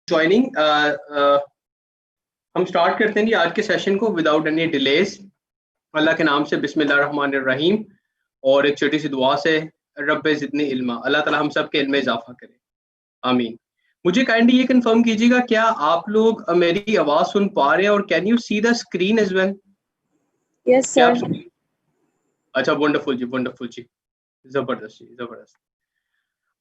Joining. हम start करते हैं जी आज के सेशन को विदाउट एनी डिलेज। अल्लाह के नाम से बिस्मिल्लाहिर्रहमानिर्रहीम। और एक छोटी सी दुआ से रब्बे ज़िदनी इल्मा, अल्लाह ताला हम सब के इल्म में इजाफा करे, आमीन। मुझे काइंडली ये कंफर्म कीजिएगा, क्या आप लोग मेरी आवाज सुन पा रहे हैं और can you see the screen as well? Yes क्या सर। आप? अच्छा, वंडरफुल जी, वंडरफुल जी, जबरदस्त जी, जबरदस्त।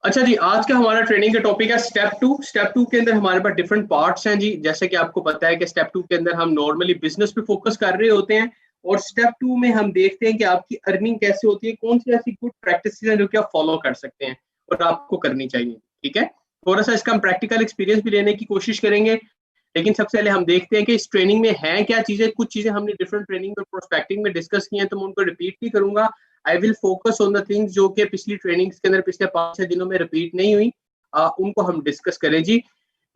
अच्छा जी, आज का हमारा ट्रेनिंग का टॉपिक है स्टेप टू। स्टेप टू के अंदर हमारे पास डिफरेंट पार्ट्स हैं जी। जैसे कि आपको पता है कि स्टेप टू के अंदर हम नॉर्मली बिजनेस पे फोकस कर रहे होते हैं, और स्टेप टू में हम देखते हैं कि आपकी अर्निंग कैसे होती है, कौन सी ऐसी गुड प्रैक्टिसेस हैं जो कि आप फॉलो कर सकते हैं और आपको करनी चाहिए। ठीक है, थोड़ा सा इसका हम प्रैक्टिकल एक्सपीरियंस भी लेने की कोशिश करेंगे, लेकिन सबसे पहले हम देखते हैं कि इस ट्रेनिंग में है क्या चीजें। कुछ चीजें हमने डिफरेंट ट्रेनिंग और प्रोस्पेक्टिंग में डिस्कस की हैं, तो मैं उनको रिपीट नहीं करूंगा। I will focus on the things जो कि पिछली ट्रेनिंग्स के अंदर पिछले 5-6 दिनों में रिपीट नहीं हुई, उनको हम डिस्कस करें जी।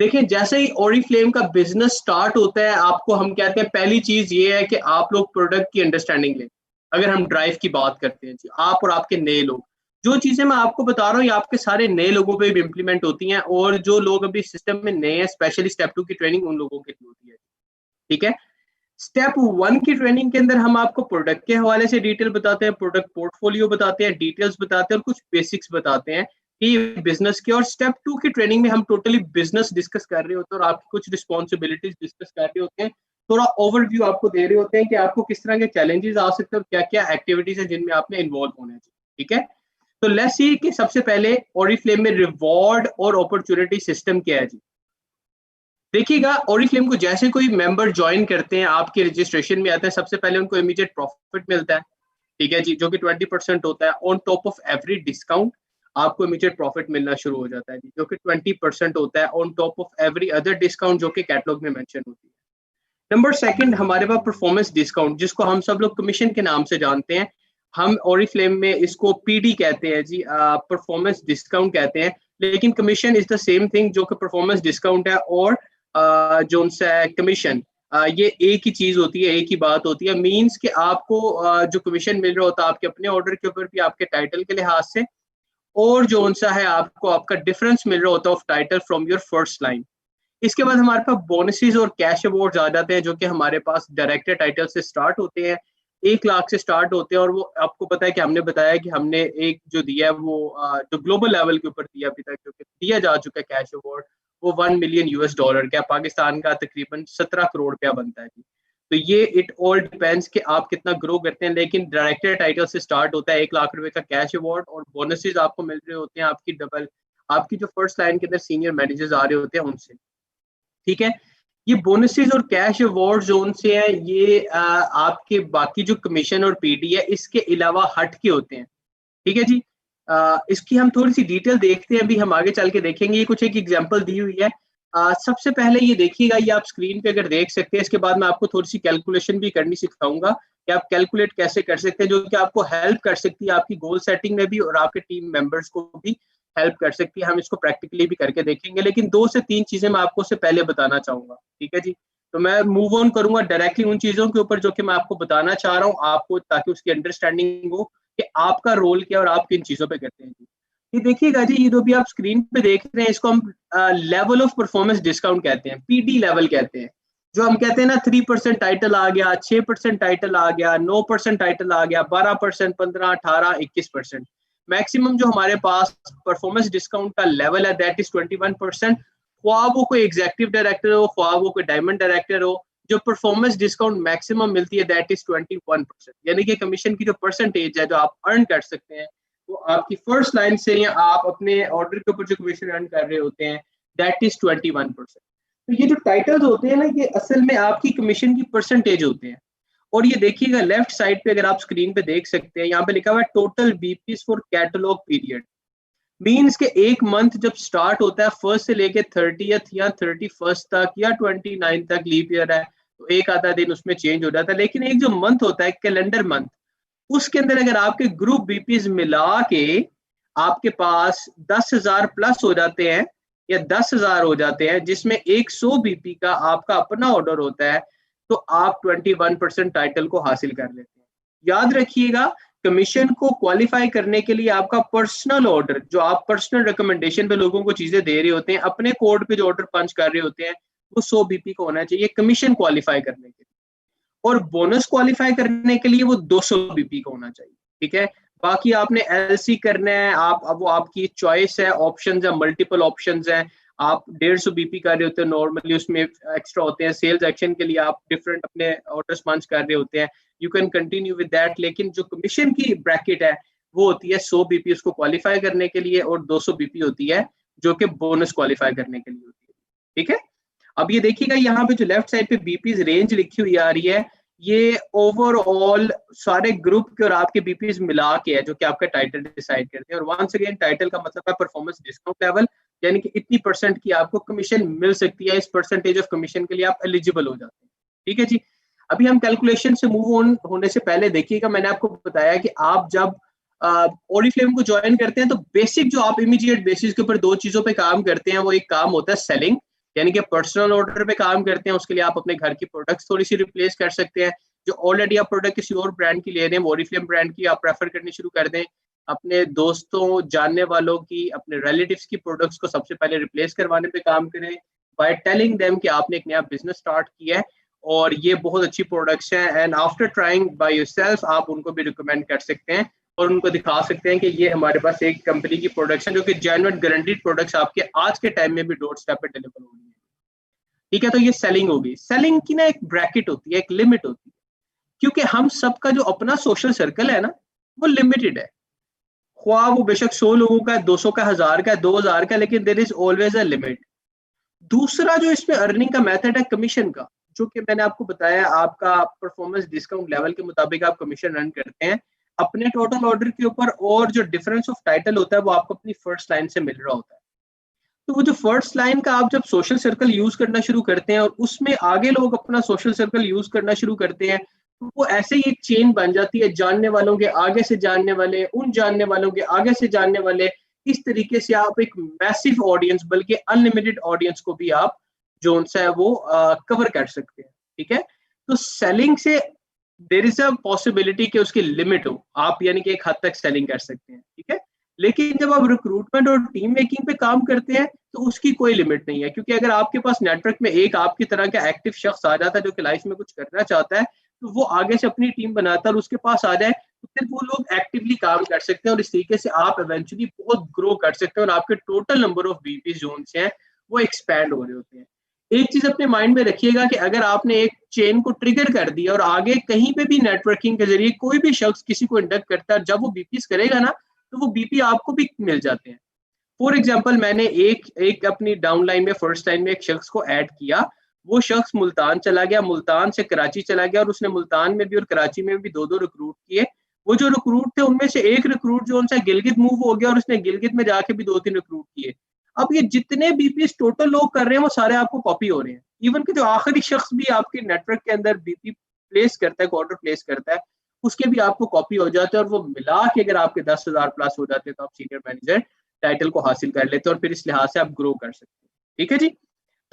देखिए, जैसे ही ओरिफ्लेम का बिजनेस स्टार्ट होता है, आपको हम कहते हैं पहली चीज ये है कि आप लोग प्रोडक्ट की अंडरस्टैंडिंग लें। अगर हम ड्राइव की बात करते हैं जी, आप और आपके नए लोग, जो चीजें मैं आपको बता रहा हूँ ये आपके सारे नए लोगों पे भी इम्प्लीमेंट होती हैं, और जो लोग अभी सिस्टम में नए हैं, स्पेशली स्टेप टू की ट्रेनिंग उन लोगों के लिए होती है। ठीक है, स्टेप वन की ट्रेनिंग के अंदर हम आपको प्रोडक्ट के हवाले से डिटेल बताते हैं, प्रोडक्ट पोर्टफोलियो बताते हैं, डिटेल्स बताते हैं और कुछ बेसिक्स बताते हैं कि बिजनेस के। और स्टेप टू की ट्रेनिंग में हम टोटली बिजनेस डिस्कस कर रहे होते हैं और आपकी कुछ रिस्पॉन्सिबिलिटीज डिस्कस कर रहे होते हैं। थोड़ा ओवरव्यू आपको दे रहे होते हैं कि आपको किस तरह के चैलेंजेस आ सकते हैं और क्या क्या एक्टिविटीज है जिनमें आपने इन्वॉल्व होना है। ठीक है, तो लेट्स सी कि सबसे पहले ओरिफ्लेम में रिवॉर्ड और अपॉर्चुनिटी सिस्टम क्या है जी। देखिएगा, ओरिफ्लेम को जैसे कोई मेंबर ज्वाइन करते हैं, आपके रजिस्ट्रेशन में आते हैं, सबसे पहले उनको इमीडिएट प्रॉफिट मिलता है। ठीक है जी, जो कि 20% होता है। On top of every discount आपको इमीडिएट प्रॉफिट मिलना शुरू हो जाता है जी, जो कि 20% होता है on top of every other discount जो कि कैटलॉग में मेंशन होती है। नंबर सेकंड, हमारे पास परफॉर्मेंस डिस्काउंट, जिसको हम सब लोग कमीशन के नाम से जानते हैं। हम ओरिफ्लेम में इसको पीडी कहते हैं जी, परफॉर्मेंस डिस्काउंट कहते हैं। लेकिन commission is the same thing जो कि परफॉर्मेंस डिस्काउंट है और जो उनसे कमीशन, ये एक ही चीज होती है, एक ही बात होती है। मींस कि आपको जो कमीशन मिल रहा होता है आपके अपने ऑर्डर के ऊपर भी, आपके टाइटल के लिहाज से, और जो उनसा है आपको आपका डिफरेंस मिल रहा होता है of title from your first line. इसके बाद हमारे पास बोनसेस और कैश अवार्ड्स आ जाते हैं, जो कि हमारे पास डायरेक्टर टाइटल से स्टार्ट होते हैं, 1 लाख से स्टार्ट होते हैं। और वो आपको पता है कि हमने बताया कि हमने एक जो दिया है वो जो ग्लोबल लेवल के ऊपर दिया अभी तक जो कि दिया जा चुका है कैश अवार्ड, वो $1 मिलियन का, पाकिस्तान का तकरीबन 17 करोड़ रुपया बनता है जी। तो ये इट ऑल डिपेंड्स कि आप कितना ग्रो करते हैं, लेकिन डायरेक्टर टाइटल से स्टार्ट होता है 1 लाख रुपए का कैश अवार्ड, और बोनसेस आपको मिल रहे होते हैं आपकी डबल, आपकी जो फर्स्ट लाइन के अंदर सीनियर मैनेजर्स आ रहे होते हैं उनसे। ठीक है, ये बोनसेस और कैश अवार्ड जोन से है, ये आपके बाकी जो कमीशन और पीडी है इसके अलावा हट के होते हैं। ठीक है जी, इसकी हम थोड़ी सी डिटेल देखते हैं, अभी हम आगे चल के देखेंगे। ये कुछ एक एग्जांपल दी हुई है। सबसे पहले ये देखिएगा, ये आप स्क्रीन पे अगर देख सकते हैं। इसके बाद मैं आपको थोड़ी सी कैलकुलेशन भी करनी सिखाऊंगा कि आप कैलकुलेट कैसे कर सकते हैं, जो कि आपको हेल्प कर सकती है आपकी गोल सेटिंग में भी और आपके टीम मेंबर्स को भी हेल्प कर सकती है। हम इसको प्रैक्टिकली भी करके देखेंगे, लेकिन 2 से 3 चीजें मैं आपको उससे पहले बताना चाहूंगा। ठीक है जी, तो मैं मूव ऑन करूंगा डायरेक्टली उन चीजों के ऊपर जो कि मैं आपको बताना चाह रहा हूँ आपको, ताकि उसकी अंडरस्टैंडिंग हो कि आपका रोल क्या और आप किन चीजों पे करते हैं जी। ये देखिएगा जी, ये जो भी आप स्क्रीन पे देख रहे हैं इसको हम लेवल ऑफ परफॉर्मेंस डिस्काउंट कहते हैं, पीडी लेवल कहते हैं। जो हम कहते हैं ना 3% टाइटल आ गया, 6% टाइटल आ गया, 9% टाइटल आ गया, 12%, 15, 18, 21%। मैक्सिमम जो हमारे पास परफॉर्मेंस डिस्काउंट का लेवल है दैट इज 21%। ख्वाह वो कोई एग्जीक्यूटिव डायरेक्टर हो, ख्वाह वो कोई डायमंड डायरेक्टर हो, जो परफॉर्मेंस डिस्काउंट मैक्सिमम मिलती है दैट इज 21%। यानी कि कमीशन की जो परसेंटेज है जो आप अर्न कर सकते हैं वो आपकी फर्स्ट लाइन से या आप अपने ऑर्डर के ऊपर जो कमीशन अर्न कर रहे होते हैं दैट इज 21%। तो ये जो टाइटल्स होते हैं ना, ये असल में आपकी कमीशन की परसेंटेज होते हैं। और ये देखिएगा लेफ्ट साइड पे, अगर आप स्क्रीन पे देख सकते हैं, यहाँ पे लिखा हुआ है total BPs for catalogue period. Means के एक मंथ जब स्टार्ट होता है फर्स्ट से लेके 30th या 31st तक या 29 तक, लीप ईयर है तो एक आधा दिन उसमें चेंज हो जाता है, लेकिन एक जो मंथ होता है कैलेंडर मंथ, उसके अंदर अगर आपके ग्रुप बीपीज मिला के आपके पास 10,000 प्लस हो जाते हैं या 10,000 हो जाते हैं, जिसमें 100 बीपी का आपका अपना ऑर्डर होता है, तो आप 21% टाइटल को हासिल कर लेते हैं। याद रखिएगा कमीशन को क्वालिफाई करने के लिए आपका पर्सनल ऑर्डर, जो आप पर्सनल रिकमेंडेशन पे लोगों को चीजें दे रहे होते हैं, अपने कोड पे जो ऑर्डर पंच कर रहे होते हैं, वो 100 बीपी का होना चाहिए कमीशन क्वालिफाई करने के लिए, और बोनस क्वालिफाई करने के लिए वो 200 बीपी का होना चाहिए। ठीक है, बाकी आपने एलसी करना है, आप अब वो आपकी चॉइस है, ऑप्शंस है, मल्टीपल ऑप्शंस हैं। आप 150 बीपी कर रहे होते हैं नॉर्मली, उसमें एक्स्ट्रा होते हैं सेल्स एक्शन के लिए, आप डिफरेंट अपने ऑर्डर्स पंच कर रहे होते हैं, you can continue with that. लेकिन जो कमीशन की ब्रैकेट है वो होती है 100 बीपी उसको क्वालिफाई करने के लिए, और 200 बीपी होती है जो कि बोनस क्वालिफाई करने के लिए होती है। ठीक है, अब ये देखिएगा यहाँ पे जो लेफ्ट साइड पे बीपीज रेंज लिखी हुई आ रही है, ये ओवरऑल सारे ग्रुप के और आपके बीपीज मिला के है, जो कि आपका टाइटल डिसाइड करते हैं। और वंस अगेन टाइटल का मतलब है परफॉर्मेंस डिस्काउंट लेवल, यानी कि इतनी परसेंट की आपको कमीशन मिल सकती है, इस परसेंटेज ऑफ कमीशन के लिए आप एलिजिबल हो जाते हैं। ठीक है जी, अभी हम कैलकुलेशन से मूव ऑन होने से पहले देखिएगा, मैंने आपको बताया कि आप जब ओरिफ्लेम को ज्वाइन करते हैं तो बेसिक जो आप इमीडिएट बेसिस के ऊपर दो चीजों पे काम करते हैं, वो एक काम होता है सेलिंग, यानी कि पर्सनल ऑर्डर पे काम करते हैं। उसके लिए आप अपने घर की प्रोडक्ट्स थोड़ी सी रिप्लेस कर सकते हैं, जो ऑलरेडी आप प्रोडक्ट किसी और ब्रांड की ले रहे हैं, ओरिफ्लेम ब्रांड की आप प्रेफर करनी शुरू कर दें। अपने दोस्तों, जानने वालों की, अपने रिलेटिव्स की प्रोडक्ट्स को सबसे पहले रिप्लेस करवाने पे काम करें, बाय टेलिंग देम कि आपने एक नया बिजनेस स्टार्ट किया है और ये बहुत अच्छी प्रोडक्ट्स हैं, and after trying by yourself आप उनको भी रिकमेंड कर सकते हैं और उनको दिखा सकते हैं कि ये हमारे पास एक कंपनी की प्रोडक्ट्स है जो कि जेन्युइन गारंटीड प्रोडक्ट्स आपके आज के टाइम में भी डोर स्टेप पे डिलीवर हो रही है। ठीक है, तो ये सेलिंग होगी। सेलिंग की ना एक ब्रैकेट होती है, एक लिमिट होती है, क्योंकि हम सबका जो अपना सोशल सर्कल है ना, वो लिमिटेड है। ख्वाह वो बेशक 100 लोगों का, 200 का, 1000 का, 2000 का, लेकिन there is always a limit. दूसरा जो इसमें अर्निंग का मेथड है कमीशन का, जो कि मैंने आपको बताया, आपका परफॉर्मेंस डिस्काउंट लेवल के मुताबिक आप कमीशन अर्न करते हैं अपने टोटल ऑर्डर के ऊपर, और जो डिफरेंस ऑफ टाइटल होता है वो आपको अपनी फर्स्ट लाइन से मिल रहा होता है। तो वो जो फर्स्ट लाइन का आप जब सोशल सर्कल यूज करना शुरू करते हैं और उसमें आगे लोग अपना सोशल सर्कल यूज करना शुरू करते हैं, तो वो ऐसे ही एक चेन बन जाती है, जानने वालों के आगे से जानने वाले, उन जानने वालों के आगे से जानने वाले। इस तरीके से आप एक मैसिव ऑडियंस, बल्कि अनलिमिटेड ऑडियंस को भी आप जो उनसे है वो कवर कर सकते हैं। ठीक है, तो सेलिंग से देर इज अ पॉसिबिलिटी कि उसकी लिमिट हो, आप यानी कि एक हद तक सेलिंग कर सकते हैं। ठीक है, लेकिन जब आप रिक्रूटमेंट और टीम मेकिंग पे काम करते हैं तो उसकी कोई लिमिट नहीं है, क्योंकि अगर आपके पास नेटवर्क में एक आपकी तरह का एक्टिव शख्स आ जाता है जो कि लाइफ में कुछ करना चाहता है, तो वो आगे से अपनी टीम बनाता है और उसके पास आ जाए, तो फिर वो लोग एक्टिवली काम कर सकते हैं और इस तरीके से आप इवेंचुअली बहुत ग्रो कर सकते हैं और आपके total number of BP zone हैं वो एक्सपैंड हो रहे होते हैं। एक चीज अपने माइंड में रखिएगा कि अगर आपने एक चेन को ट्रिगर कर दिया और आगे कहीं पे भी नेटवर्किंग के जरिए कोई भी शख्स किसी को इंडक्ट करता है, जब वो बीपीस करेगा ना, तो वो बीपी आपको भी मिल जाते हैं। फॉर एग्जाम्पल, मैंने एक अपनी डाउन लाइन में, फर्स्ट लाइन में एक शख्स को ऐड किया, वो शख्स मुल्तान चला गया, मुल्तान से कराची चला गया, और उसने मुल्तान में भी और कराची में भी दो दो रिक्रूट किए। वो जो रिक्रूट थे उनमें से एक रिक्रूट जो उनसे गिलगित मूव हो गया और उसने गिलगित में जाके भी 2-3 रिक्रूट किए। अब ये जितने बीपी टोटल लोग कर रहे हैं वो सारे आपको कॉपी हो रहे हैं। इवन कि जो आखिरी शख्स भी आपके नेटवर्क के अंदर बीपी प्लेस करता है, ऑर्डर प्लेस करता है, उसके भी आपको कॉपी हो जाते हैं, और वो मिला के अगर आपके 10,000 प्लस हो जाते हैं तो आप सीनियर मैनेजर टाइटल को हासिल कर लेते हैं और फिर इस लिहाज से आप ग्रो कर सकते हैं। ठीक है जी,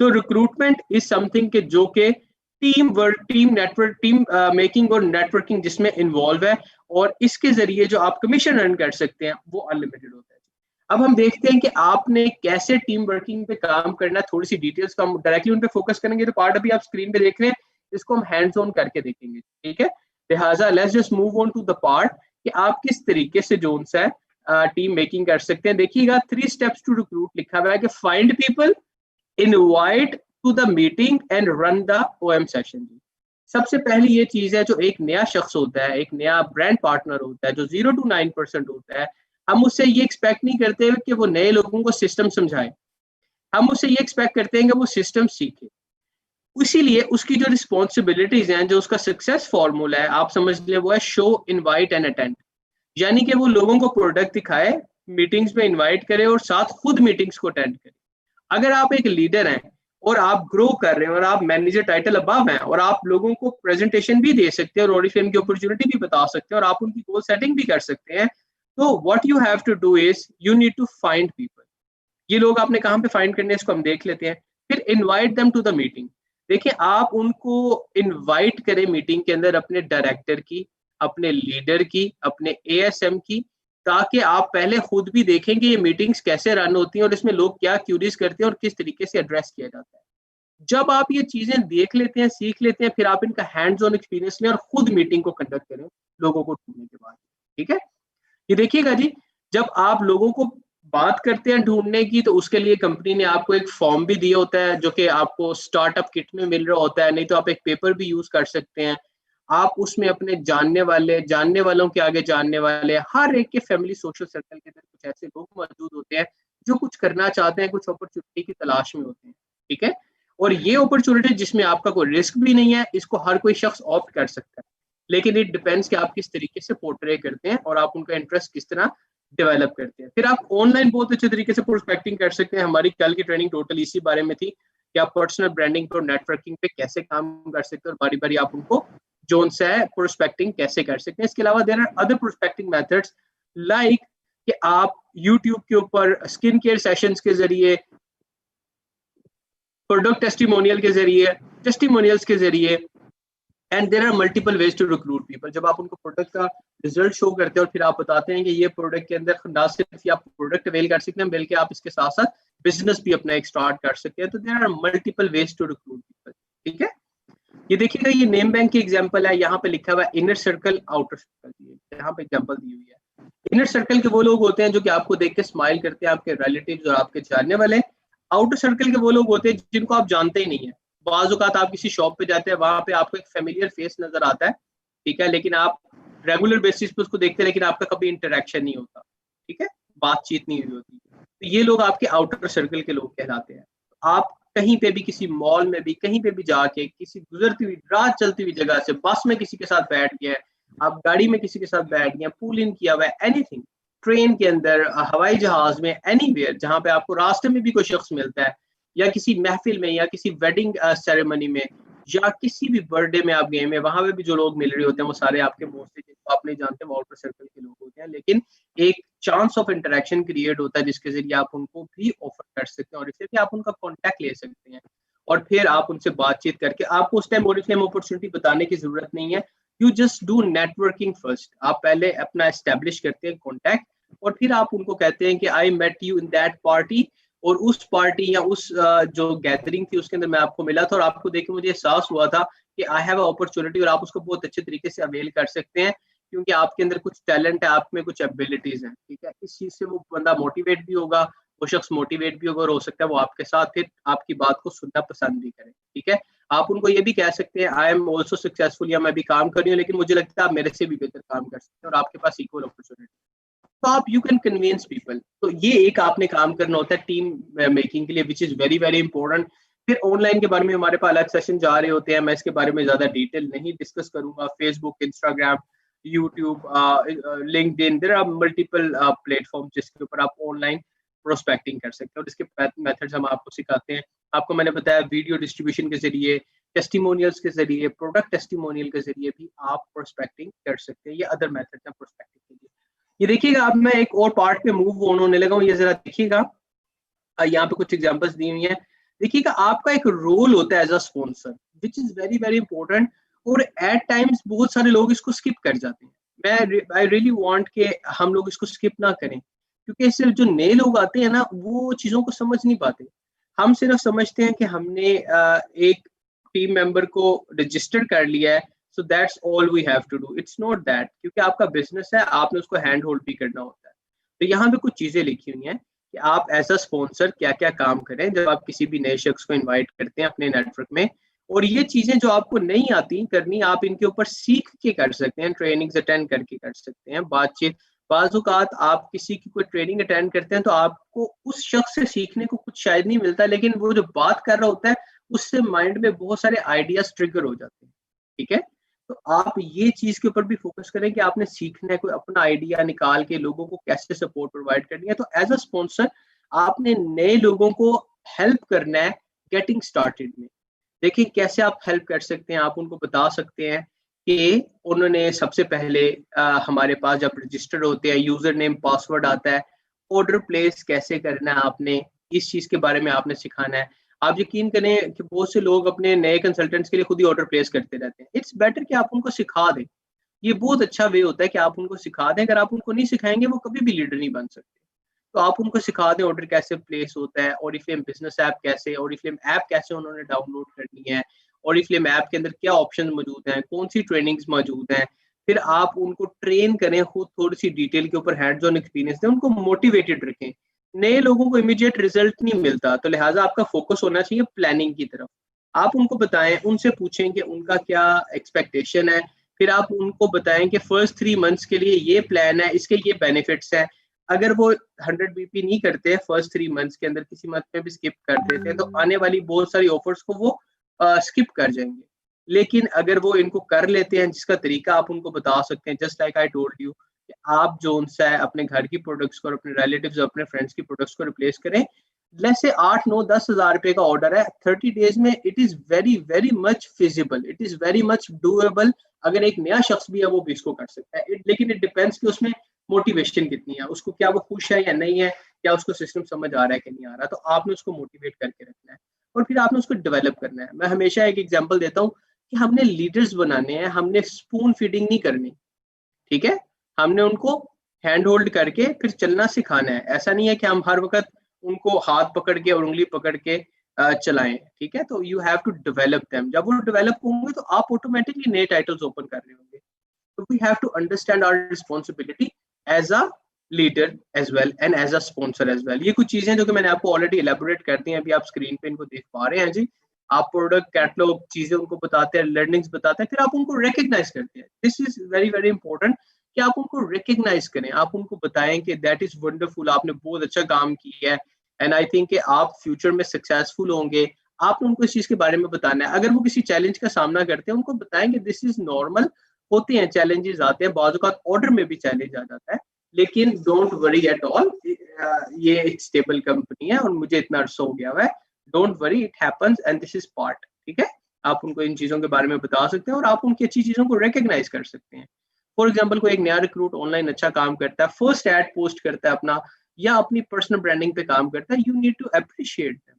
तो रिक्रूटमेंट इज समथिंग के जो के team work, team network, team making और नेटवर्किंग जिसमें इन्वॉल्व है, और इसके जरिए जो आप कमीशन अर्न कर सकते हैं वो अनलिमिटेड होता है। अब हम देखते हैं कि आपने कैसे टीम वर्किंग पे काम करना है, थोड़ी सी डिटेल्स को हम डायरेक्टली उन पे फोकस करेंगे। जो पार्ट अभी आप स्क्रीन पे देख रहे हैं इसको हम हैंड्स ऑन करके देखेंगे। ठीक है, लिहाजा let's just move on to the part कि आप किस तरीके से जो है टीम मेकिंग कर सकते हैं। देखिएगा 3 स्टेप्स टू रिक्रूट लिखा हुआ है कि find people, invite to the meeting and run the OM session. सबसे पहली ये चीज है, जो एक नया शख्स होता है, एक नया ब्रांड पार्टनर होता है जो 0 to 9% होता है, हम उससे ये एक्सपेक्ट नहीं करते कि वो नए लोगों को सिस्टम समझाए, हम उससे ये एक्सपेक्ट करते हैं कि वो सिस्टम सीखे। इसीलिए उसकी जो रिस्पॉन्सिबिलिटीज हैं, जो उसका सक्सेस फॉर्मूला है, आप समझ लें वो है शो, इनवाइट एंड अटेंड। यानी कि वो लोगों को प्रोडक्ट दिखाए, मीटिंग्स में इनवाइट करे और साथ खुद मीटिंग्स को अटेंड करे। अगर आप एक लीडर हैं और आप ग्रो कर रहे हैं और आप मैनेजर टाइटल अबव हैं और आप लोगों को प्रेजेंटेशन भी दे सकते हैं और ओरिफ्लेम की अपॉर्चुनिटी भी बता सकते हैं और आप उनकी गोल सेटिंग भी कर सकते हैं, तो what you have to do is you need to find people. ये लोग आपने कहाँ पे फाइंड करने, इसको हम देख लेते हैं। फिर invite them to the meeting. देखिए, आप उनको इनवाइट करें मीटिंग के अंदर अपने डायरेक्टर की, अपने लीडर की, अपने एएसएम की, ताकि आप पहले खुद भी देखें कि ये मीटिंग्स कैसे रन होती हैं और इसमें लोग क्या क्यूरीज करते हैं और किस तरीके से एड्रेस किया जाता है। जब आप ये चीजें देख लेते हैं, सीख लेते हैं, फिर आप इनका हैंड्स ऑन एक्सपीरियंस लें और खुद मीटिंग को कंडक्ट करें लोगों को ढूंढने के बाद। ठीक है, ये देखिएगा जी, जब आप लोगों को बात करते हैं ढूंढने की, तो उसके लिए कंपनी ने आपको एक फॉर्म भी दिया होता है जो कि आपको स्टार्टअप किट में मिल रहा होता है, नहीं तो आप एक पेपर भी यूज कर सकते हैं। आप उसमें अपने जानने वालों के आगे जानने वाले, हर एक के फैमिली सोशल सर्कल के अंदर कुछ ऐसे लोग मौजूद होते हैं जो कुछ करना चाहते हैं, कुछ अपॉर्चुनिटी की तलाश में होते हैं। ठीक है, और ये अपॉर्चुनिटी जिसमें आपका कोई रिस्क भी नहीं है, इसको हर कोई शख्स ऑप्ट कर सकता है, लेकिन इट डिपेंड्स कि आप किस तरीके से पोर्ट्रे करते हैं और आप उनका इंटरेस्ट किस तरह डेवलप करते हैं। फिर आप ऑनलाइन बहुत अच्छे तरीके से प्रोस्पेक्टिंग कर सकते हैं। हमारी कल की ट्रेनिंग टोटल इसी बारे में थी कि आप पर्सनल ब्रांडिंग और नेटवर्किंग पे कैसे काम कर सकते हैं और बारी बारी आप उनको जोन से है प्रोस्पेक्टिंग कैसे कर सकते हैं। इसके अलावा there are other prospecting methods like कि आप यूट्यूब के ऊपर स्किन केयर सेशंस के जरिए, प्रोडक्ट टेस्टिमोनियल्स के जरिए, and there are multiple ways to recruit people. जब आप उनको प्रोडक्ट का रिजल्ट शो करते हैं और फिर आप बताते हैं कि ये प्रोडक्ट के अंदर ना सिर्फ आप प्रोडक्ट अवेल कर सकते हैं बल्कि आप इसके साथ साथ बिजनेस भी अपना एक स्टार्ट कर सकते हैं, तो there are multiple ways to recruit people. ठीक है, ये देखिएगा, ये नेम बैंक की एग्जांपल है, यहाँ पे लिखा हुआ है इनर सर्कल आउटर सर्कल, यहाँ पे एग्जांपल दी हुई है। इनर सर्कल के वो लोग होते हैं जो कि आपको देख के स्माइल करते हैं, आपके रिलेटिव्स और आपके जानने वाले। आउटर सर्कल के वो लोग होते हैं जिनको आप जानते ही नहीं है। बाज़ औक़ात आप किसी शॉप पे जाते हैं, वहां पे आपको एक फेमिलियर फेस नजर आता है, ठीक है, लेकिन आप रेगुलर बेसिस पे उसको देखते हैं, लेकिन आपका कभी इंटरेक्शन नहीं होता, ठीक है, बातचीत नहीं हुई होती। तो ये लोग आपके आउटर सर्कल के लोग कहलाते हैं। आप कहीं पे भी, किसी मॉल में भी, कहीं पे भी जाके, किसी गुजरती हुई रात चलती हुई जगह से बस में किसी के साथ बैठ गए, आप गाड़ी में किसी के साथ बैठ गए, पूल इन किया हुआ है, एनीथिंग, ट्रेन के अंदर, हवाई जहाज में, एनीवेयर जहां पे आपको रास्ते में भी कोई शख्स मिलता है, या किसी महफिल में, या किसी वेडिंग सेरेमनी में, या किसी भी बर्थडे में आप गए में, वहां पे भी जो लोग मिल रहे होते हैं वो सारे आपके मोस्टली जिनको आप नहीं जानते वो आउटर सर्कल के लोग होते हैं, लेकिन एक चांस ऑफ इंटरेक्शन क्रिएट होता है जिसके जरिए आप उनको भी ऑफर कर सकते हैं और इससे भी आप उनका कॉन्टैक्ट ले सकते हैं और फिर आप उनसे बातचीत करके, आपको उस टाइम ओरिफ्लेम अपॉर्चुनिटी बताने की जरूरत नहीं है। You just do networking first. आप पहले अपना एस्टेब्लिश करते हैं कॉन्टैक्ट और फिर आप उनको कहते हैं कि I met you in that party, और उस पार्टी या उस जो गैदरिंग थी उसके अंदर मैं आपको मिला था और आपको देख के मुझे एहसास हुआ था कि आई हैव अ अपॉर्चुनिटी, और आप उसको बहुत अच्छे तरीके से अवेल कर सकते हैं क्योंकि आपके अंदर कुछ टैलेंट है, आप में कुछ एबिलिटीज हैं। ठीक है, इस चीज से वो बंदा मोटिवेट भी होगा, वो शख्स मोटिवेट भी होगा और हो सकता है वो आपके साथ फिर आपकी बात को सुनना पसंद भी करे। ठीक है, आप उनको ये भी कह सकते हैं आई एम ऑल्सो सक्सेसफुल, या मैं भी काम कर रही हूँ लेकिन मुझे लगता है आप मेरे से भी बेहतर काम कर सकते हैं और आपके पास इक्वल अपॉर्चुनिटी, तो आप यू कैन कन्विंस पीपल। तो ये एक आपने काम करना होता है टीम मेकिंग के लिए, विच इज वेरी वेरी इंपॉर्टेंट। फिर ऑनलाइन के बारे में हमारे पास अलग सेशन जा रहे होते हैं, मैं इसके बारे में ज्यादा डिटेल नहीं डिस्कस करूंगा। Facebook, Instagram, YouTube, LinkedIn, there are multiple platform जिसके ऊपर आप ऑनलाइन प्रोस्पेक्टिंग कर सकते हैं और इसके मेथड्स हम आपको सिखाते हैं। आपको मैंने बताया वीडियो डिस्ट्रीब्यूशन के जरिए, टेस्टिमोनियल्स के जरिए, प्रोडक्ट टेस्टिमोनियल के जरिए भी आप प्रोस्पेक्टिंग कर सकते हैं। ये अदर मेथड्स हैं प्रोस्पेक्टिंग के लिए। ये देखिएगा, अब मैं एक और पार्ट पे मूव ऑन होने लगा हूँ, ये जरा देखिएगा, यहाँ पे कुछ एग्जांपल्स दी हुई हैं। देखिएगा, आपका एक रोल होता है as a sponsor which is very very important, और एट टाइम्स बहुत सारे लोग इसको स्किप कर जाते हैं। मैं आई रियली वांट कि हम लोग इसको स्किप ना करें, क्योंकि सिर्फ जो नए लोग आते हैं ना वो चीजों को समझ नहीं पाते। हम सिर्फ समझते हैं कि हमने एक टीम मेंबर को रजिस्टर कर लिया है, so that's all we have to do. It's not that, क्योंकि आपका बिजनेस है, आपने उसको हैंड होल्ड भी करना होता है। तो यहाँ पे कुछ चीजें लिखी हुई हैं कि आप एज अ स्पॉन्सर क्या क्या काम करें जब आप किसी भी नए शख्स को इनवाइट करते हैं अपने नेटवर्क में, और ये चीजें जो आपको नहीं आती करनी, आप इनके ऊपर सीख के कर सकते हैं, ट्रेनिंग्स अटेंड करके कर सकते हैं, बातचीत। बाज़ औक़ात आप किसी की कोई ट्रेनिंग अटेंड करते हैं तो आपको उस शख्स से सीखने को कुछ शायद नहीं मिलता, लेकिन वो जो बात कर रहा होता है उससे माइंड में बहुत सारे आइडियाज ट्रिगर हो जाते हैं। ठीक है, तो आप ये चीज के ऊपर भी फोकस करें कि आपने सीखना है, कोई अपना आइडिया निकाल के लोगों को कैसे सपोर्ट प्रोवाइड करनी है। तो एज अ स्पॉन्सर आपने नए लोगों को हेल्प करना है गेटिंग स्टार्टेड में। देखिए कैसे आप हेल्प कर सकते हैं, आप उनको बता सकते हैं कि उन्होंने सबसे पहले हमारे पास जब रजिस्टर होते हैं यूजर नेम पासवर्ड आता है, ऑर्डर प्लेस कैसे करना है, आपने इस चीज के बारे में आपने सिखाना है। आप यकीन करें कि बहुत से लोग अपने नए कंसल्टेंट्स के लिए खुद ही ऑर्डर प्लेस करते रहते हैं। इट्स बेटर कि आप उनको सिखा दें, ये बहुत अच्छा वे होता है कि आप उनको सिखा दें। अगर आप उनको नहीं सिखाएंगे वो कभी भी लीडर नहीं बन सकते। तो आप उनको सिखा दें ऑर्डर कैसे प्लेस होता है, ओरिफ्लेम बिजनेस ऐप कैसे, ओरिफ्लेम ऐप कैसे उन्होंने डाउनलोड करनी है, ओरिफ्लेम ऐप के अंदर क्या ऑप्शन मौजूद हैं, कौन सी ट्रेनिंग्स मौजूद हैं। फिर आप उनको ट्रेन करें, खुद थोड़ी सी डिटेल के ऊपर हैंड्स ऑन एक्सपीरियंस दें, उनको मोटिवेटेड रखें। नए लोगों को इमीडिएट रिजल्ट नहीं मिलता, तो लिहाजा आपका फोकस होना चाहिए प्लानिंग की तरफ। आप उनको बताएं, उनसे पूछें कि उनका क्या एक्सपेक्टेशन है। फिर आप उनको बताएं कि फर्स्ट 3 मंथ्स के लिए ये प्लान है, इसके ये बेनिफिट्स हैं। अगर वो 100 BP नहीं करते फर्स्ट 3 मंथ्स के अंदर, किसी मंथ में भी स्किप कर देते हैं, तो आने वाली बहुत सारी ऑफर्स को वो स्किप कर जाएंगे। लेकिन अगर वो इनको कर लेते हैं, जिसका तरीका आप उनको बता सकते हैं, just like I told you, आप जो उनसे अपने घर की प्रोडक्ट्स को और अपने रिलेटिव्स और अपने फ्रेंड्स की प्रोडक्ट्स को रिप्लेस करें। लेट्स से 8 9 10 हज़ार रुपए का ऑर्डर है 30 डेज में, it is very very much feasible, it is very much doable. अगर एक नया शख्स भी है वो भी इसको कर सकता है। लेकिन इट डिपेंड्स कि उसमें मोटिवेशन कितनी है, उसको क्या वो खुश है या नहीं है, क्या उसको सिस्टम समझ आ रहा है कि नहीं आ रहा। तो आपने उसको मोटिवेट करके रखना है और फिर आपने उसको डेवलप करना है। मैं हमेशा एक एग्जांपल देता हूँ कि हमने लीडर्स बनाने हैं, हमने स्पून फीडिंग नहीं करनी, ठीक है। हमने उनको हैंड होल्ड करके फिर चलना सिखाना है। ऐसा नहीं है कि हम हर वक्त उनको हाथ पकड़ के और उंगली पकड़ के चलाएं, ठीक है। तो you have to develop them. जब वो डेवलप होंगे तो आप ऑटोमेटिकली नए टाइटल्स ओपन कर रहे होंगे। तो we have to understand our responsibility as a leader as well and as a sponsor as well. ये कुछ चीजें जो कि मैंने आपको ऑलरेडी एलेबोरेट कर दी हैं, अभी आप स्क्रीन पे इनको देख पा रहे हैं जी। आप प्रोडक्ट कैटलॉग चीजें उनको बताते हैं, लर्निंग्स बताते हैं, फिर आप उनको रिकग्नाइज करते हैं। This is very very important कि आप उनको रिकग्नाइज करें, आप उनको बताएं कि दैट इज वंडरफुल, आपने बहुत अच्छा काम किया है एंड आई थिंक कि आप फ्यूचर में सक्सेसफुल होंगे। आपने उनको इस चीज के बारे में बताना है। अगर वो किसी चैलेंज का सामना करते हैं, उनको बताएं कि दिस इज नॉर्मल, होते हैं चैलेंजेस आते हैं, बाजू का ऑर्डर में भी चैलेंज आ जाता है, लेकिन डोंट वरी एट ऑल। ये एक स्टेबल कंपनी है और मुझे इतना अर्सा हो गया हुआ है। Don't worry, it happens and this is part, ठीक है। आप उनको इन चीजों के बारे में बता सकते हैं और आप उनकी अच्छी चीजों को रिकग्नाइज कर सकते हैं। फॉर एग्जाम्पल, कोई एक नया रिक्रूट ऑनलाइन अच्छा काम करता है, फर्स्ट एड पोस्ट करता है अपना, या अपनी पर्सनल ब्रांडिंग पे काम करता है, you need to appreciate them.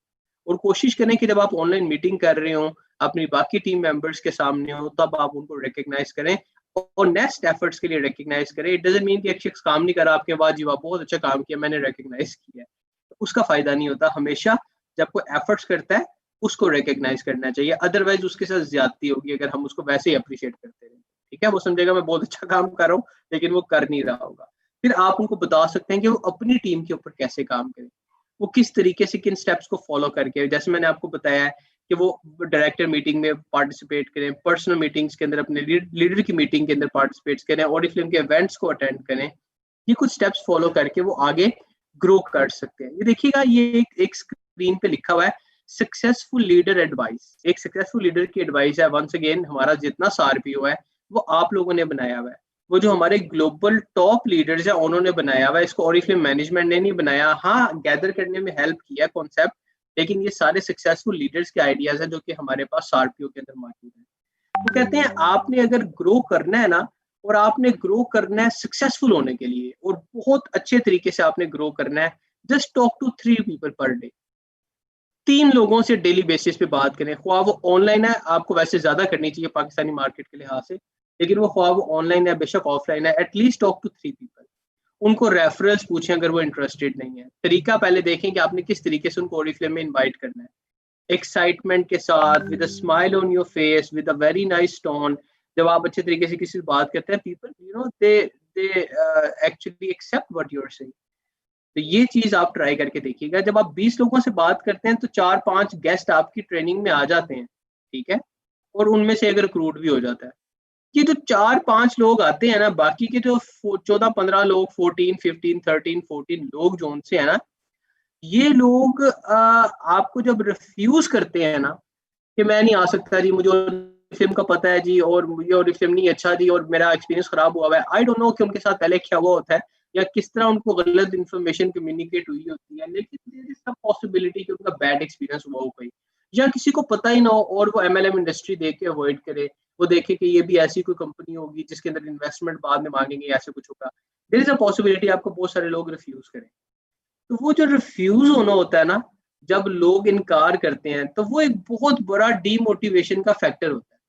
और कोशिश करें कि जब आप ऑनलाइन मीटिंग कर रहे हो, अपनी बाकी टीम मेंबर्स के सामने हो, तब आप उनको रिकग्नाइज करें और नेक्स्ट एफर्ट्स के लिए रिकग्नाइज करें। इट डजंट मीन कि एक शख्स काम नहीं करा आपके बाद, जी वाह बहुत अच्छा काम किया मैंने रिकग्नाइज किया, तो उसका फायदा नहीं होता। हमेशा जब कोई एफर्ट्स करता है उसको रिकग्नाइज करना चाहिए, अदरवाइज उसके साथ ज्यादती होगी अगर हम उसको वैसे ही अप्रिशिएट करते रहे, ठीक है। वो समझेगा मैं बहुत अच्छा काम कर रहा हूँ, लेकिन वो कर नहीं रहा होगा। फिर आप उनको बता सकते हैं कि वो अपनी टीम के ऊपर कैसे काम करें, वो किस तरीके से किन स्टेप्स को फॉलो करके, जैसे मैंने आपको बताया है कि वो डायरेक्टर मीटिंग में पार्टिसिपेट करें, पर्सनल मीटिंग्स के अंदर अपने लीडर की मीटिंग के अंदर पार्टिसिपेट करें, ऑडिफिल्म के इवेंट्स को अटेंड करें। ये कुछ स्टेप्स फॉलो करके वो आगे ग्रो कर सकते हैं। ये देखिएगा, ये एक स्क्रीन पे लिखा हुआ है सक्सेसफुल लीडर एडवाइस। एक सक्सेसफुल लीडर की एडवाइस है। वंस अगेन, हमारा जितना सारपीओ है वो आप लोगों ने बनाया हुआ है। वो जो हमारे ग्लोबल टॉप लीडर्स है उन्होंने बनाया हुआ है इसको, ऑरिफ्लेम मैनेजमेंट ने नहीं बनाया। हाँ, गैदर करने में हेल्प किया कॉन्सेप्ट, लेकिन ये सारे सक्सेसफुल लीडर्स के आइडियाज हैं जो कि हमारे पास सारपीओ के अंदर मौजूद है। वो कहते हैं आपने अगर ग्रो करना है ना, और आपने ग्रो करना है सक्सेसफुल होने के लिए, और बहुत अच्छे तरीके से आपने ग्रो करना है, just talk to 3 people per day. 3 लोगों से डेली बेसिस पे बात करें, ख्वाह वो ऑनलाइन है, आपको वैसे ज्यादा करनी चाहिए पाकिस्तानी मार्केट के लिहाज से, लेकिन वो ख्वाह वो ऑनलाइन है बेशक ऑफलाइन है, एटलीस्ट टॉक टू 3 पीपल। उनको रेफरल्स पूछें अगर वो इंटरेस्टेड नहीं है। तरीका पहले देखें कि आपने किस तरीके से उनको ओरिफ्लेम में इन्वाइट करना है, एक्साइटमेंट के साथ, with a smile on your face, with a very nice tone. जब आप अच्छे तरीके से किसी से बात करते हैं, people you know they actually accept what you are saying. तो ये चीज आप ट्राई करके देखिएगा। जब आप 20 लोगों से बात करते हैं तो 4 5 गेस्ट आपकी ट्रेनिंग में आ जाते हैं, ठीक है, और उनमें से अगर रिक्रूट भी हो जाता है। ये जो 4 5 लोग आते हैं ना, बाकी के जो 14 15 लोग, 14 15 13 14 लोग जो उनसे है ना, ये लोग आपको जब रिफ्यूज करते हैं ना कि मैं नहीं आ सकता जी, मुझे फिल्म का पता है जी, और मुझे और फिल्म नहीं अच्छा जी, और मेरा एक्सपीरियंस खराब हुआ है, आई डोंट नो कि उनके साथ पहले क्या हुआ होता है या किस तरह उनको गलत इन्फॉर्मेशन कम्युनिकेट हुई होती है, लेकिन देयर इज सब पॉसिबिलिटी कि उनका बैड एक्सपीरियंस हुआ हो कोई, या किसी को पता ही ना हो और वो एमएलएम इंडस्ट्री देख के अवॉइड करे। वो देखे कि ये भी ऐसी कोई कंपनी होगी जिसके अंदर इन्वेस्टमेंट बाद में मांगेंगे, ऐसे कुछ होगा। देयर इज अ पॉसिबिलिटी आपको बहुत सारे लोग रिफ्यूज करें। तो वो जो रिफ्यूज होना होता है ना, जब लोग इनकार करते हैं, तो वो एक बहुत बड़ा डीमोटिवेशन का फैक्टर होता है।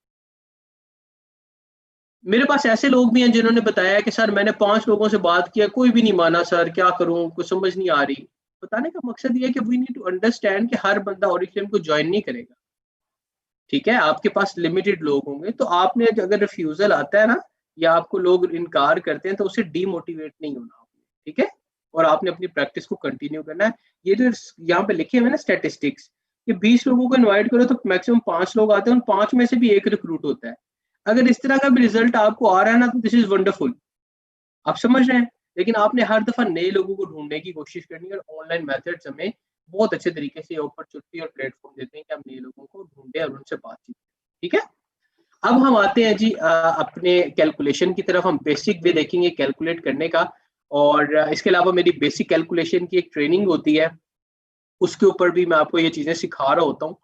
मेरे पास ऐसे लोग भी हैं जिन्होंने बताया कि सर मैंने 5 लोगों से बात किया, कोई भी नहीं माना सर, क्या करूं, कुछ समझ नहीं आ रही। बताने का मकसद ये है कि वी नीड टू अंडरस्टैंड कि हर बंदा ऑरिफ्लेम को ज्वाइन नहीं करेगा। ठीक है, आपके पास लिमिटेड लोग होंगे, तो आपने अगर रिफ्यूजल आता है ना, या आपको लोग इनकार करते हैं, तो उसे डीमोटिवेट नहीं होना आपने, ठीक है, और आपने अपनी प्रैक्टिस को कंटिन्यू करना है। ये जो यहाँ पे लिखे हुए ना स्टैटिस्टिक्स, कि 20 लोगों को इनवाइट करो तो मैक्सिमम 5 लोग आते हैं, उन 5 में से भी एक रिक्रूट होता है। अगर इस तरह का भी रिजल्ट आपको आ रहा है ना, तो दिस इज वंडरफुल, आप समझ रहे हैं। लेकिन आपने हर दफा नए लोगों को ढूंढने की कोशिश करनी है, और ऑनलाइन मेथड्स हमें बहुत अच्छे तरीके से अपॉर्चुनिटी और प्लेटफॉर्म देते हैं कि हम नए लोगों को ढूंढे और उनसे बातचीत करें, ठीक है। अब हम आते हैं जी अपने कैलकुलेशन की तरफ। हम बेसिक वे देखेंगे कैलकुलेट करने का, और इसके अलावा मेरी बेसिक कैलकुलेशन की एक ट्रेनिंग होती है, उसके ऊपर भी मैं आपको ये चीजें सिखा रहा होता हूँ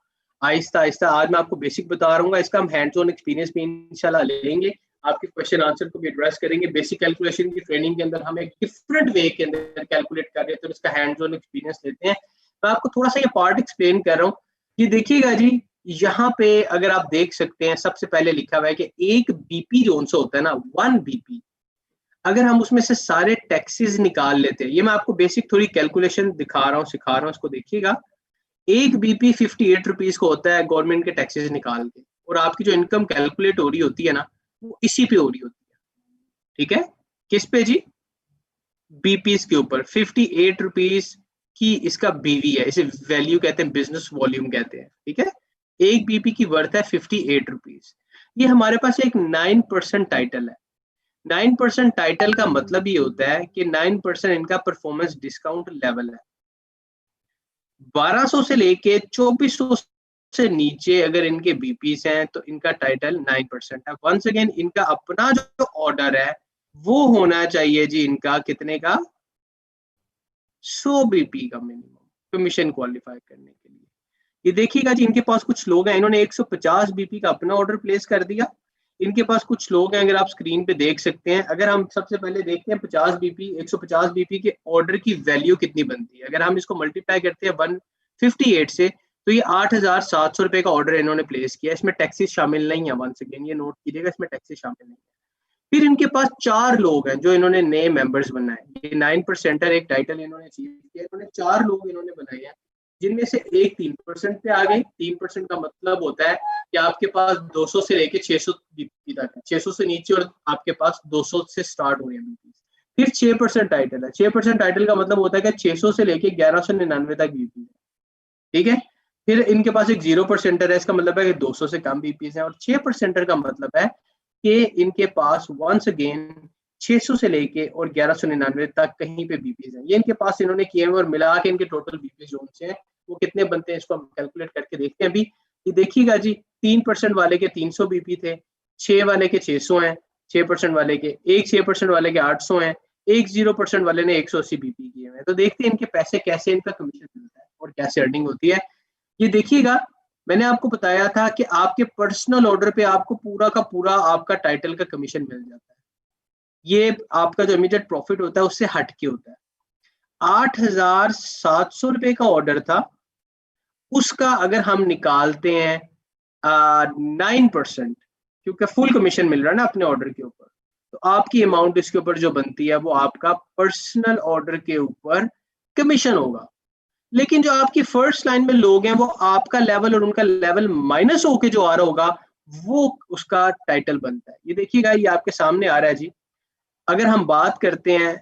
आहिस्ता आहिस्ता। आज मैं आपको बेसिक बता रहा हूँ, इसका हम हैंड्स ऑन एक्सपीरियंस भी इंशाल्लाह लेंगे, आपके क्वेश्चन आंसर को भी एड्रेस करेंगे। बेसिक कैलकुलेशन की ट्रेनिंग के अंदर हम एक डिफरेंट वे के अंदर कैलकुलेट कर रहे हैं, तो इसका हैंड्स ऑन एक्सपीरियंस लेते हैं। मैं आपको थोड़ा सा ये पार्ट एक्सप्लेन कर रहा हूँ। ये देखिएगा जी, यहाँ पे अगर आप देख सकते हैं, सबसे पहले लिखा हुआ है कि एक बीपी जो होता है ना, 1 बीपी, अगर हम उसमें से सारे टैक्सेस निकाल लेते हैं, ये मैं आपको बेसिक थोड़ी कैलकुलेशन दिखा रहा हूँ, सिखा रहा हूँ, इसको देखिएगा। एक बीपी 58 रुपीज को होता है गवर्नमेंट के टैक्सेस निकाल के, और आपकी जो इनकम कैलकुलेट हो रही होती है ना, वो इसी पे हो रही होती है, ठीक है। किस पे जी? बीपीस के ऊपर। 58 रुपीज की इसका बीवी है, इसे वैल्यू कहते हैं, बिजनेस वॉल्यूम कहते हैं, ठीक है। एक बीपी की वर्थ है 58 रुपीज। ये हमारे पास एक 9% टाइटल है। 9% टाइटल का मतलब ये होता है कि 9% इनका परफॉर्मेंस डिस्काउंट लेवल है। 1200 से लेके 2400 से नीचे अगर इनके बीपीस हैं, तो इनका टाइटल 9% है। वंस अगेन, इनका अपना जो ऑर्डर है वो होना चाहिए जी इनका कितने का? 100 बीपी का मिनिमम कमीशन क्वालिफाई करने के लिए। ये देखिएगा जी, इनके पास कुछ लोग हैं, इन्होंने 150 बीपी का अपना ऑर्डर प्लेस कर दिया। इनके पास कुछ लोग हैं, अगर आप स्क्रीन पे देख सकते हैं। अगर हम सबसे पहले देखते हैं 50 बीपी, 150 बीपी के ऑर्डर की वैल्यू कितनी बनती है, अगर हम इसको मल्टीप्लाई करते हैं 158 से, तो ये 8,700 रुपए का ऑर्डर इन्होंने प्लेस किया। इसमें टैक्सेस शामिल नहीं है, वंस अगेन ये नोट कीजिएगा, इसमें टैक्सेस शामिल नहीं है। फिर इनके पास 4 लोग हैं जो इन्होंने नए मेंबर्स बनाए। ये 9% एक टाइटल इन्होंने अचीव किया, इन्होंने 4 लोग इन्होंने बनाए हैं, जिनमें से एक 3% पे आ गई। 3% का मतलब होता है कि आपके पास 200 से लेके 600 बीपी तक है, 600 से नीचे, और आपके पास 200 से स्टार्ट हो रहे हैं बीपी। फिर 6% टाइटल है। 6% टाइटल का मतलब होता है कि 600 से लेके 1199 तक बीपी है, ठीक है। फिर इनके पास एक 0%er है, इसका मतलब है कि 200 से कम बीपीज है। और 6%er का मतलब है कि इनके पास वंस अगेन 600 से लेके और 1199 तक कहीं पे बीपीज हैं। ये इनके पास इन्होंने किए हुए, और मिला के इनके टोटल बीपी जोन से हैं वो कितने बनते हैं, इसको हम कैलकुलेट करके देखते हैं अभी। ये देखिएगा जी, 3% वाले के 300 बीपी थे, 6 वाले के 600 हैं, 6% वाले के, एक 6% वाले के 800 हैं, एक 0% वाले ने 180 बीपी किए हुए हैं। तो देखते हैं इनके पैसे कैसे, इनका कमीशन मिलता है और कैसे अर्निंग होती है। ये देखिएगा, मैंने आपको बताया था कि आपके पर्सनल ऑर्डर पे आपको पूरा का पूरा आपका टाइटल का कमीशन मिल जाता है। ये आपका जो इमीडिएट प्रॉफिट होता है उससे हटके होता है। 8,700 रुपए का ऑर्डर था, उसका अगर हम निकालते हैं 9%, क्योंकि फुल कमीशन मिल रहा है ना अपने ऑर्डर के ऊपर, तो आपकी अमाउंट इसके ऊपर जो बनती है वो आपका पर्सनल ऑर्डर के ऊपर कमीशन होगा। लेकिन जो आपकी फर्स्ट लाइन में लोग हैं, वो आपका लेवल और उनका लेवल माइनस होके जो आ रहा होगा, वो उसका टाइटल बनता है। ये देखिएगा, ये आपके सामने आ रहा है जी। अगर हम बात करते हैं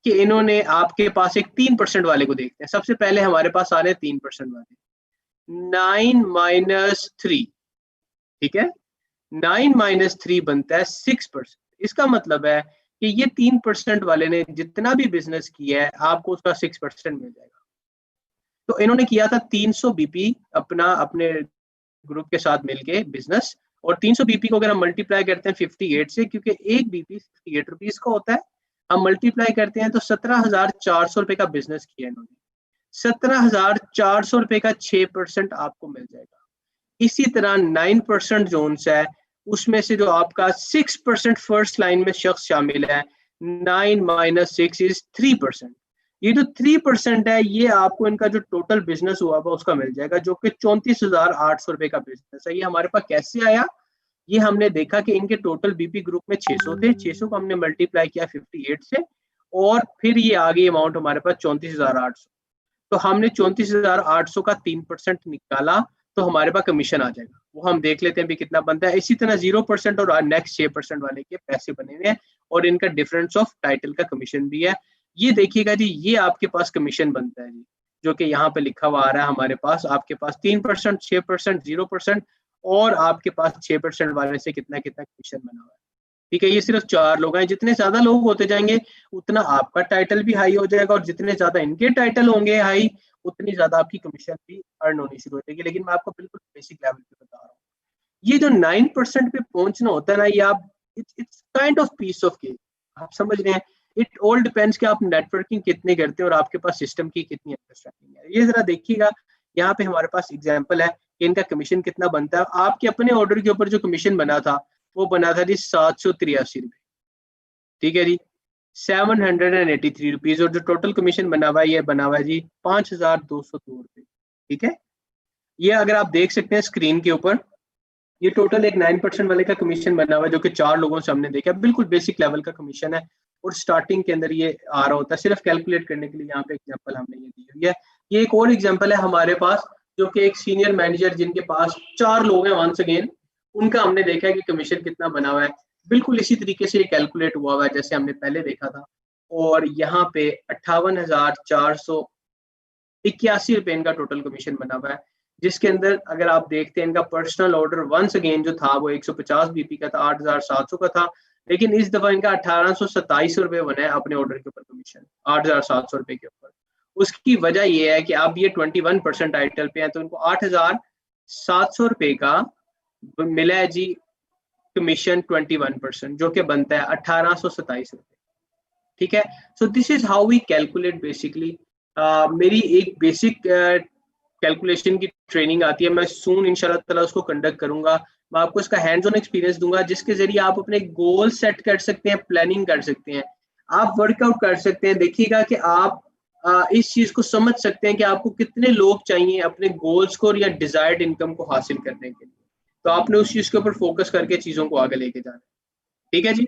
कि इन्होंने आपके पास एक 3% वाले को देखते हैं, सबसे पहले हमारे पास आ रहे हैं 3% वाले। 9 - 3, ठीक है, 9 - 3 बनता है 6%। इसका मतलब है कि ये 3% वाले ने जितना भी बिजनेस किया है, आपको उसका 6% मिल जाएगा। तो इन्होंने किया था 300 बीपी अपने ग्रुप के साथ मिलके बिजनेस, और 300 बीपी को अगर हम मल्टीप्लाई करते हैं 58 से, क्योंकि एक बीपी 58 रुपीज का होता है, हम मल्टीप्लाई करते हैं तो 17,400 रुपए का बिजनेस किया इन्होंने। 17,400 रुपए का 6% आपको मिल जाएगा। इसी तरह 9% जोन है, उसमें से जो आपका 6% फर्स्ट लाइन में शख्स शामिल है, 9 - 6 इज 3%। ये जो 3% है, ये आपको इनका जो टोटल बिजनेस हुआ उसका मिल जाएगा, जो कि 34,800 रुपए का बिजनेस है। ये हमारे पास कैसे आया? ये हमने देखा कि इनके टोटल बीपी ग्रुप में 600 थे, 600 को हमने मल्टीप्लाई किया 58 से, और फिर ये आ गई अमाउंट हमारे पास 34,800। तो हमने 34,800 का 3% निकाला तो हमारे पास कमीशन आ जाएगा। वो हम देख लेते हैं भी कितना बनता है। इसी तरह 0% और नेक्स्ट 6% वाले के पैसे बने हुए हैं, और इनका डिफरेंस ऑफ टाइटल का कमीशन भी है। ये देखिएगा जी, ये आपके पास कमीशन बनता है जी, जो कि यहाँ पे लिखा हुआ आ रहा है हमारे पास। आपके पास 3%, 6%, 0%, और आपके पास 6% वाले से कितना कितना कमीशन बना हुआ है। ठीक है, ये सिर्फ 4 लोग हैं। जितने ज्यादा लोग होते जाएंगे उतना आपका टाइटल भी हाई हो जाएगा, और जितने ज्यादा इनके टाइटल होंगे हाई, उतनी ज्यादा आपकी कमीशन भी अर्न होनी शुरू हो जाएगी। लेकिन मैं आपको बिल्कुल बेसिक लेवल पे बता रहा हूँ। ये जो 9% पे पहुंचना होता है ना, ये आप it's kind of peace of cake. आप समझ रहे हैं? इट ऑल डिपेंड्स कि आप नेटवर्किंग कितने करते हैं और आपके पास सिस्टम की कितनी अंडरस्टैंडिंग है। ये जरा देखिएगा, यहाँ पे हमारे पास एग्जाम्पल है कि इनका कमीशन कितना बनता है। आपके अपने ऑर्डर के ऊपर जो कमीशन बना था वो बना था जी 783 रुपए। ठीक है जी, 783 रुपीज। और जो टोटल कमीशन बना हुआ है ये बना हुआ है जी 5,202 रुपए। ठीक है, ये अगर आप देख सकते हैं स्क्रीन के ऊपर, ये टोटल एक 9% वाले का कमीशन बना हुआ है, जो कि 4 लोगों से हमने देखा। बिल्कुल बेसिक लेवल का कमीशन है, और स्टार्टिंग के अंदर ये आ रहा होता है। सिर्फ कैलकुलेट करने के लिए यहाँ पे एग्जांपल हमने ये दी हुई है। ये एक और एग्जांपल है हमारे पास, जो कि एक सीनियर मैनेजर जिनके पास 4 लोग हैं, वंस अगेन उनका हमने देखा है कि कमीशन कितना बना हुआ है। बिल्कुल इसी तरीके से ये कैलकुलेट हुआ है जैसे हमने पहले देखा था। और यहाँ पे 58,481 रुपए इनका टोटल कमीशन बना हुआ है, जिसके अंदर अगर आप देखते हैं इनका पर्सनल ऑर्डर वंस अगेन जो था वो 150 बीपी का था, 8,700 का था। लेकिन इस दफा इनका 1,827 रुपए बना है अपने ऑर्डर के ऊपर कमीशन, 8,700 रुपए के ऊपर। उसकी वजह यह है कि अब ये 21% टाइटल पे है, तो इनको 8,700 रुपए का मिला है जी कमीशन 21%, जो कि बनता है 1,827 रुपए। ठीक है, so this is how we calculate basically. मेरी एक बेसिक कैलकुलेशन की ट्रेनिंग आती है, मैं सून इंशाल्लाह ताला उसको कंडक्ट करूंगा। मैं आपको इसका हैंड्स ऑन एक्सपीरियंस दूंगा, जिसके जरिए आप अपने गोल सेट कर सकते हैं, प्लानिंग कर सकते हैं, आप वर्कआउट कर सकते हैं। देखिएगा कि आप इस चीज को समझ सकते हैं कि आपको कितने लोग चाहिए अपने गोल्स को या डिजायर्ड इनकम को हासिल करने के लिए। तो आपने उस चीज के ऊपर फोकस करके चीजों को आगे लेके जाना है। ठीक है जी,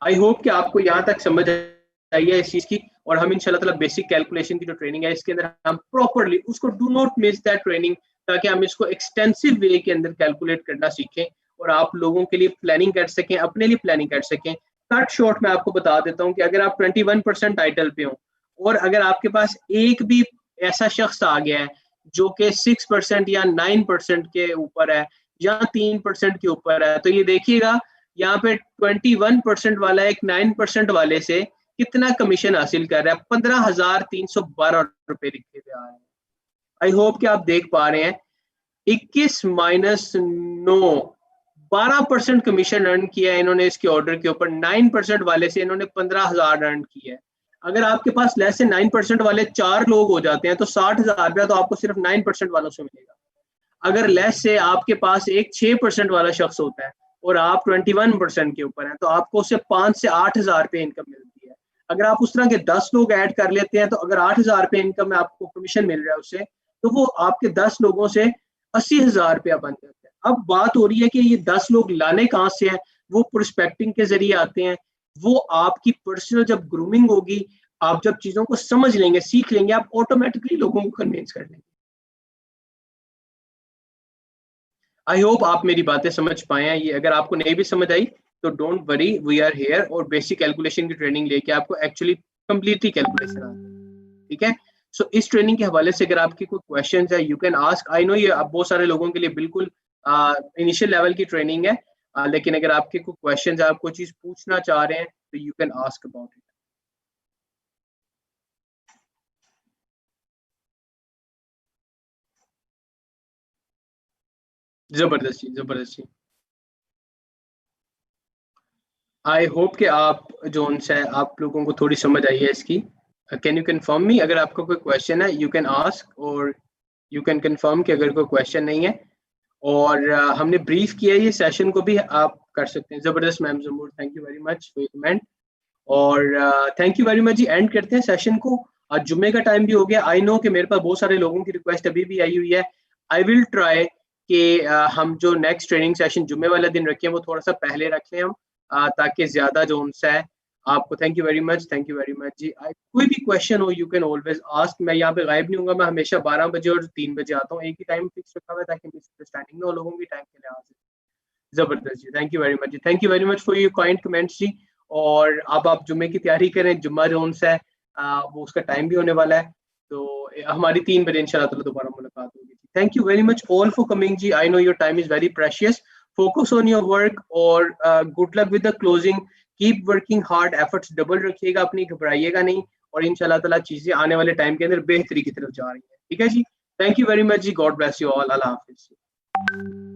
आई होप कि आपको यहाँ तक समझ आई है इस चीज की। और हम इंशाल्लाह ताला बेसिक कैलकुलेशन की जो ट्रेनिंग है इसके अंदर हम प्रॉपरली उसको, do not miss that training, ताकि हम इसको एक्सटेंसिव वे के अंदर कैलकुलेट करना सीखें और आप लोगों के लिए प्लानिंग कर सकें, अपने लिए प्लानिंग कर सकें। कट शॉर्ट में आपको बता देता हूँ कि अगर आप 21% टाइटल पे हो, और अगर आपके पास एक भी ऐसा शख्स आ गया है जो कि 6% या 9% के ऊपर है, या 3% के ऊपर है, तो ये देखिएगा यहाँ पे 21% वाला एक 9% वाले से कितना कमीशन हासिल कर रहा है, 15,312 रुपए लिखे हुए आ रहे हैं। आई होप कि आप देख पा रहे हैं। 21 माइनस 9, 12% कमीशन अर्न किया है इन्होंने इसके ऑर्डर के ऊपर। 9% वाले से इन्होंने 15,000 अर्न किया है। अगर आपके पास लेस से 9% वाले 4 लोग हो जाते हैं तो 60,000 रुपया तो आपको सिर्फ 9% वालों से मिलेगा। अगर लेस से आपके पास एक 6% वाला शख्स होता है और आप 21% के ऊपर हैं, तो आपको उससे 5 से 8,000 रुपये इनकम मिलती है। अगर आप उस तरह के 10 लोग ऐड कर लेते हैं तो अगर 8,000 रुपये इनकम में आपको कमीशन मिल रहा है उससे, तो वो आपके 10 लोगों से 80,000 रुपया बन जाता है। अब बात हो रही है कि ये 10 लोग लाने कहाँ से हैं? वो प्रोस्पेक्टिंग के जरिए आते हैं। वो आपकी पर्सनल जब ग्रूमिंग होगी, आप जब चीजों को समझ लेंगे, सीख लेंगे, आप ऑटोमेटिकली लोगों को कन्विंस कर लेंगे। आई होप आप मेरी बातें समझ पाए हैं। ये अगर आपको नहीं भी समझ आई तो don't worry, we are here, और बेसिक कैलकुलेशन की ट्रेनिंग लेके आपको एक्चुअली कंप्लीटली कैलकुलेशन आता है। ठीक है, सो इस ट्रेनिंग के हवाले से अगर आपकी कोई क्वेश्चन है you can ask. I know ये बहुत सारे लोगों के लिए बिल्कुल इनिशियल लेवल की ट्रेनिंग है, लेकिन अगर आपके कोई क्वेश्चन है, आप कोई चीज पूछना चाह रहे हैं, तो you can ask about it. जबरदस्ती जबरदस्ती। आई होप कि आप जो उनसे आप लोगों को थोड़ी समझ आई है इसकी। कैन यू कंफर्म मी, अगर आपका कोई क्वेश्चन है यू कैन आस्क, और यू कैन कंफर्म कि अगर कोई क्वेश्चन नहीं है। और हमने ब्रीफ किया है ये सेशन को भी, आप कर सकते हैं। जबरदस्त मैम जमूर, thank you very much for your comment. और थैंक यू वेरी मच जी। एंड करते हैं सेशन को। आज जुम्मे का टाइम भी हो गया। आई नो कि मेरे पास बहुत सारे लोगों की रिक्वेस्ट अभी भी आई हुई है। आई विल ट्राई कि हम जो नेक्स्ट ट्रेनिंग सेशन जुम्मे वाले दिन रखें वो थोड़ा सा पहले रख लें हम, ताकि ज्यादा जो उनसे है आपको। Thank you very much, thank you very much जी। कोई भी क्वेश्चन हो यू कैन ऑलवेज आस्क। मैं यहाँ पे गायब नहीं हूँ, मैं हमेशा 12 बजे और 3 बजे आता हूँ, एक ही टाइम फिक्स रखा हुआ है ताकि मिसअंडरस्टैंडिंग ना हो लोगों की टाइम के लिहाज से। जबरदस्त जी, थैंक यू वेरी मच जी, thank you very much for your kind comments जी। और अब आप जुम्मे की तैयारी करें, जुम्मा जो उनसे है वो उसका टाइम भी होने वाला है, तो हमारी 3 बजे इंशाल्लाह ताला दोबारा मुलाकात होगी। Thank you very much all for coming जी, I know your time is very precious. Focus on your work और good luck with the closing. Keep working hard, efforts double रखिएगा अपनी, घबराइएगा नहीं, और इंशाल्लाह ताला चीजें आने वाले टाइम के अंदर बेहतरी की तरफ जा रही हैं। ठीक है जी, थैंक यू वेरी मच जी, गॉड ब्लेस यू ऑल, अल्लाह हाफिज।